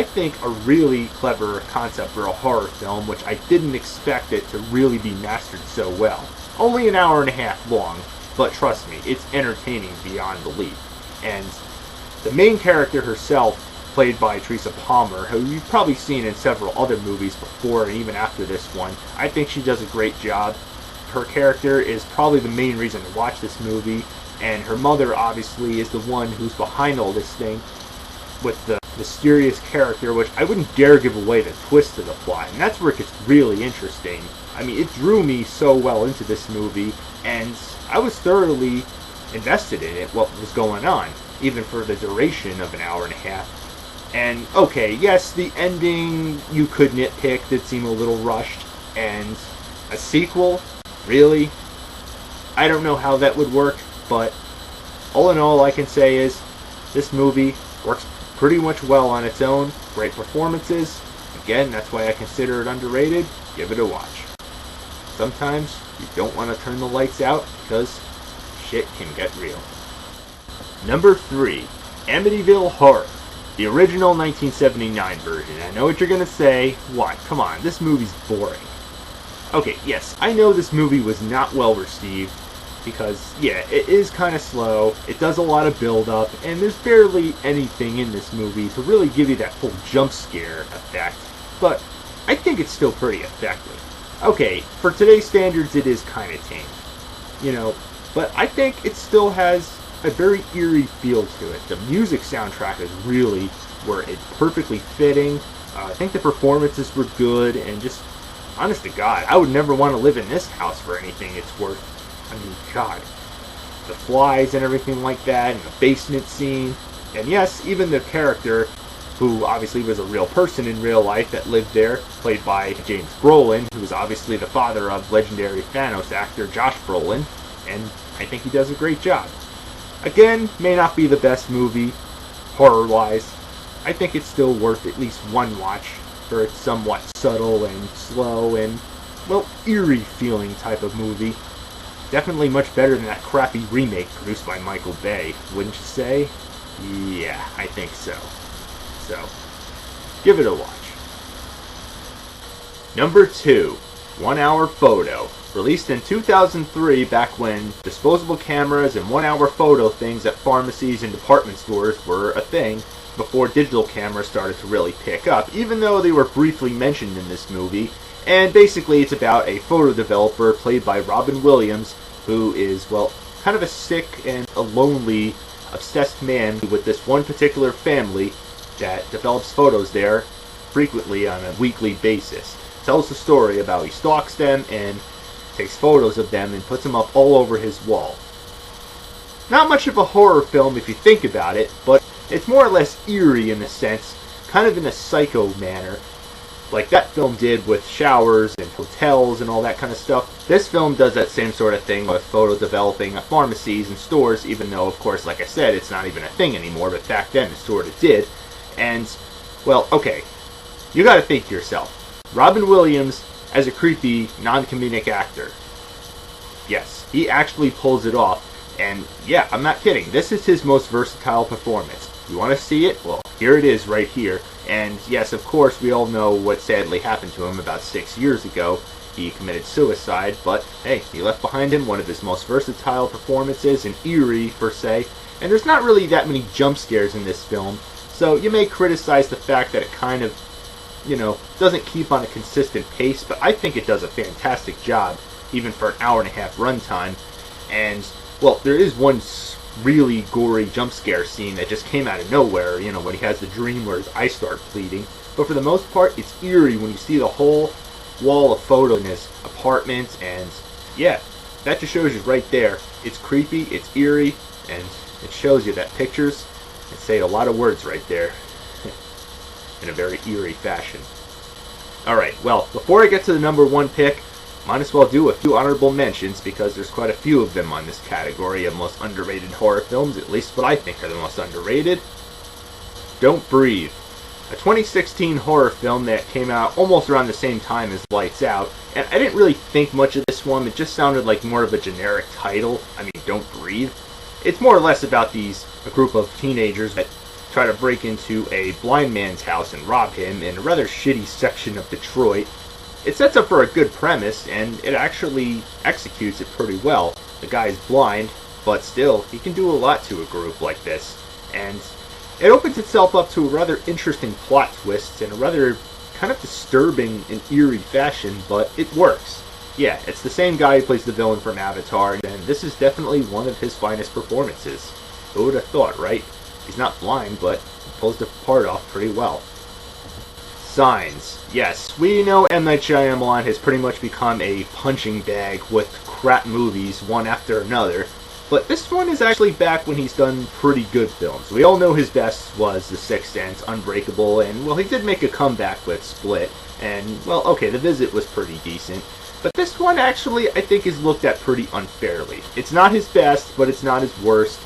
I think, a really clever concept for a horror film, which I didn't expect it to really be mastered so well. Only an hour and a half long, but trust me, it's entertaining beyond belief. And the main character herself, played by Teresa Palmer, who you've probably seen in several other movies before and even after this one, I think she does a great job. Her character is probably the main reason to watch this movie, and her mother obviously is the one who's behind all this thing, with the mysterious character, which I wouldn't dare give away the twist of the plot, and that's where it gets really interesting. I mean, it drew me so well into this movie, and I was thoroughly invested in it, what was going on, even for the duration of an hour and a half. And, okay, yes, the ending you could nitpick did seem a little rushed, and a sequel? Really? I don't know how that would work, but all in all I can say is this movie works pretty much well on its own. Great performances. Again, that's why I consider it underrated. Give it a watch. Sometimes you don't want to turn the lights out because shit can get real. Number 3. Amityville Horror. The original 1979 version. I know what you're gonna say. What? Come on, this movie's boring. Okay, yes, I know this movie was not well received, because, yeah, it is kind of slow, it does a lot of build-up, and there's barely anything in this movie to really give you that full jump scare effect, but I think it's still pretty effective. Okay, for today's standards it is kind of tame, you know, but I think it still has a very eerie feel to it. The music soundtrack is really where it's perfectly fitting. I think the performances were good, and just, honest to God, I would never want to live in this house for anything it's worth. I mean, God, the flies and everything like that, and the basement scene, and yes, even the character, who obviously was a real person in real life that lived there, played by James Brolin, who was obviously the father of legendary Thanos actor Josh Brolin, and I think he does a great job. Again, may not be the best movie, horror-wise. I think it's still worth at least one watch for its somewhat subtle and slow and, well, eerie feeling type of movie. Definitely much better than that crappy remake produced by Michael Bay, wouldn't you say? Yeah, I think so. So, give it a watch. Number 2, 1 Hour Photo. Released in 2003, back when disposable cameras and 1 hour photo things at pharmacies and department stores were a thing, before digital cameras started to really pick up, even though they were briefly mentioned in this movie. And basically it's about a photo developer played by Robin Williams, who is, well, kind of a sick and a lonely, obsessed man with this one particular family that develops photos there frequently on a weekly basis. Tells the story about he stalks them and takes photos of them and puts them up all over his wall. Not much of a horror film if you think about it, but it's more or less eerie in a sense, kind of in a psycho manner, like that film did with showers and hotels and all that kind of stuff. This film does that same sort of thing with photo developing at pharmacies and stores, even though, of course, like I said, it's not even a thing anymore, but back then it sort of did. And, well, okay, you gotta think to yourself, Robin Williams as a creepy, non-comedic actor. Yes, he actually pulls it off, and yeah, I'm not kidding, this is his most versatile performance. You want to see it? Well, here it is right here. And yes, of course, we all know what sadly happened to him about 6 years ago. He committed suicide, but hey, he left behind him one of his most versatile performances, and eerie, per se. And there's not really that many jump scares in this film, so you may criticize the fact that it kind of, you know, doesn't keep on a consistent pace, but I think it does a fantastic job, even for an hour and a half runtime. And, well, there is one really gory jump scare scene that just came out of nowhere, you know, when he has the dream where his eyes start bleeding. But for the most part, it's eerie when you see the whole wall of photos in his apartment, and yeah, that just shows you right there. It's creepy, it's eerie, and it shows you that pictures can say a lot of words right there in a very eerie fashion. Alright, well, before I get to the number 1 pick, might as well do a few honorable mentions, because there's quite a few of them on this category of most underrated horror films, at least what I think are the most underrated. Don't Breathe. A 2016 horror film that came out almost around the same time as Lights Out, and I didn't really think much of this one. It just sounded like more of a generic title. I mean, Don't Breathe. It's more or less about a group of teenagers that try to break into a blind man's house and rob him in a rather shitty section of Detroit. It sets up for a good premise, and it actually executes it pretty well. The guy's blind, but still, he can do a lot to a group like this. And it opens itself up to a rather interesting plot twist in a rather kind of disturbing and eerie fashion, but it works. Yeah, it's the same guy who plays the villain from Avatar, and this is definitely one of his finest performances. Who would have thought, right? He's not blind, but he pulls the part off pretty well. Signs. Yes, we know M. Night Shyamalan has pretty much become a punching bag with crap movies one after another, but this one is actually back when he's done pretty good films. We all know his best was The Sixth Sense, Unbreakable, and, well, he did make a comeback with Split, and, well, okay, The Visit was pretty decent, but this one actually, I think, is looked at pretty unfairly. It's not his best, but it's not his worst,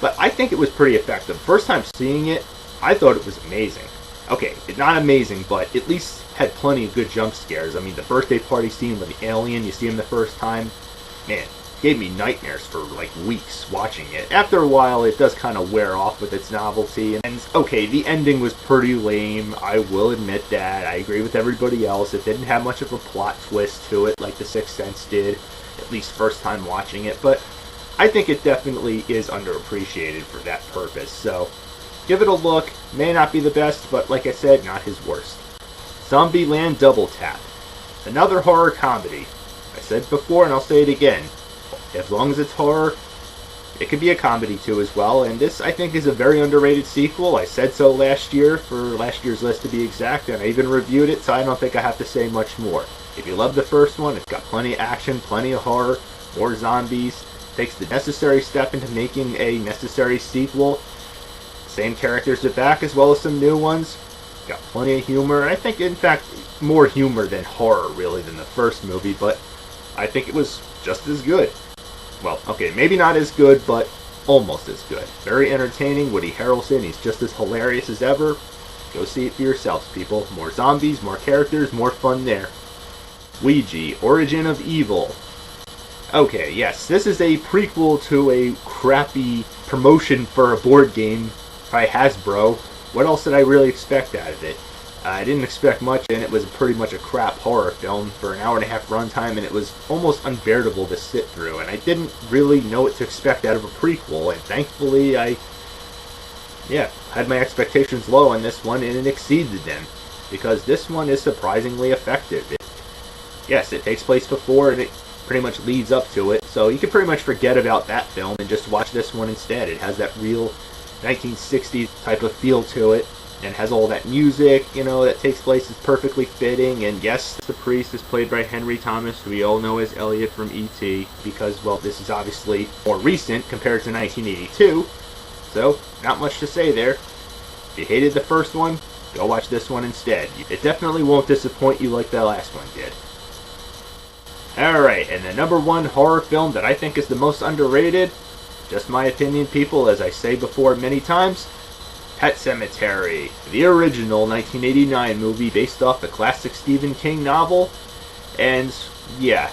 but I think it was pretty effective. First time seeing it, I thought it was amazing. Okay, not amazing, but at least had plenty of good jump scares. I mean, the birthday party scene with the alien, you see him the first time, man, gave me nightmares for like weeks watching it. After a while, it does kind of wear off with its novelty. And okay, the ending was pretty lame, I will admit that. I agree with everybody else. It didn't have much of a plot twist to it like The Sixth Sense did, at least first time watching it. But I think it definitely is underappreciated for that purpose. So give it a look. May not be the best, but like I said, not his worst. Zombieland Double Tap. Another horror comedy. I said it before and I'll say it again. As long as it's horror, it could be a comedy too as well, and this I think is a very underrated sequel. I said so last year, for last year's list to be exact, and I even reviewed it, so I don't think I have to say much more. If you love the first one, it's got plenty of action, plenty of horror, more zombies, takes the necessary step into making a necessary sequel. Same characters are back as well as some new ones. Got plenty of humor. I think, in fact, more humor than horror, really, than the first movie, but I think it was just as good. Well, okay, maybe not as good, but almost as good. Very entertaining. Woody Harrelson, he's just as hilarious as ever. Go see it for yourselves, people. More zombies, more characters, more fun there. Luigi, Origin of Evil. Okay, yes, this is a prequel to a crappy promotion for a board game by Hasbro. What else did I really expect out of it? I didn't expect much, and it was pretty much a crap horror film for an hour and a half runtime, and it was almost unbearable to sit through, and I didn't really know what to expect out of a prequel, and thankfully I had my expectations low on this one, and it exceeded them, because this one is surprisingly effective. Yes, it takes place before, and it pretty much leads up to it, so you can pretty much forget about that film and just watch this one instead. It has that real 1960s type of feel to it, and has all that music, you know, that takes place is perfectly fitting. And yes, the priest is played by Henry Thomas, who we all know as Elliot from E.T., because, well, this is obviously more recent compared to 1982, so not much to say there. If you hated the first one, go watch this one instead. It definitely won't disappoint you like the last one did. Alright, and the number one horror film that I think is the most underrated, just my opinion, people, as I say before many times, Pet Sematary, the original 1989 movie based off the classic Stephen King novel. And yeah,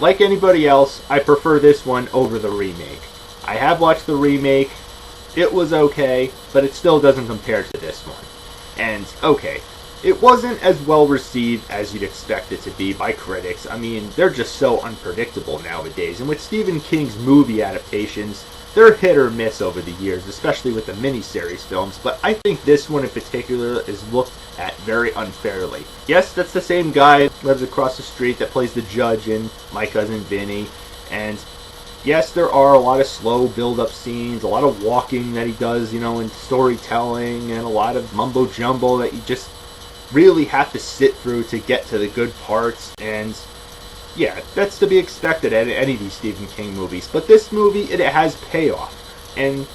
like anybody else, I prefer this one over the remake. I have watched the remake, it was okay, but it still doesn't compare to this one. And okay, it wasn't as well received as you'd expect it to be by critics. I mean, they're just so unpredictable nowadays, and with Stephen King's movie adaptations, they're hit or miss over the years, especially with the miniseries films, but I think this one in particular is looked at very unfairly. Yes, that's the same guy that lives across the street that plays the judge in My Cousin Vinny, and yes, there are a lot of slow build-up scenes, a lot of walking that he does, you know, in storytelling, and a lot of mumbo-jumbo that you just really have to sit through to get to the good parts, and yeah, that's to be expected at any of these Stephen King movies. But this movie, it has payoff. And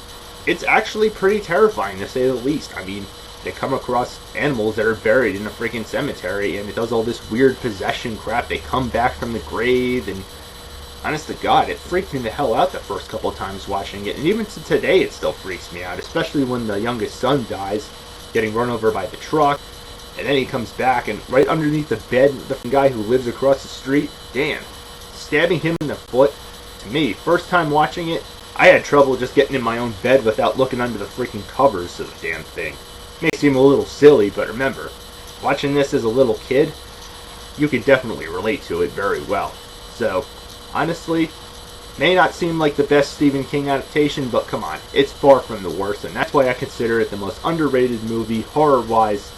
it's actually pretty terrifying, to say the least. I mean, they come across animals that are buried in a freaking cemetery, and it does all this weird possession crap. They come back from the grave, and honest to God, it freaked me the hell out the first couple of times watching it. And even to today, it still freaks me out, especially when the youngest son dies, getting run over by the truck. And then he comes back, and right underneath the bed, the guy who lives across the street, damn, stabbing him in the foot. To me, first time watching it, I had trouble just getting in my own bed without looking under the freaking covers of the damn thing. May seem a little silly, but remember, watching this as a little kid, you can definitely relate to it very well. So, honestly, may not seem like the best Stephen King adaptation, but come on, it's far from the worst, and that's why I consider it the most underrated movie, horror-wise.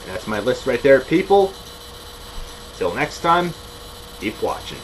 And that's my list right there, people. Till next time, keep watching.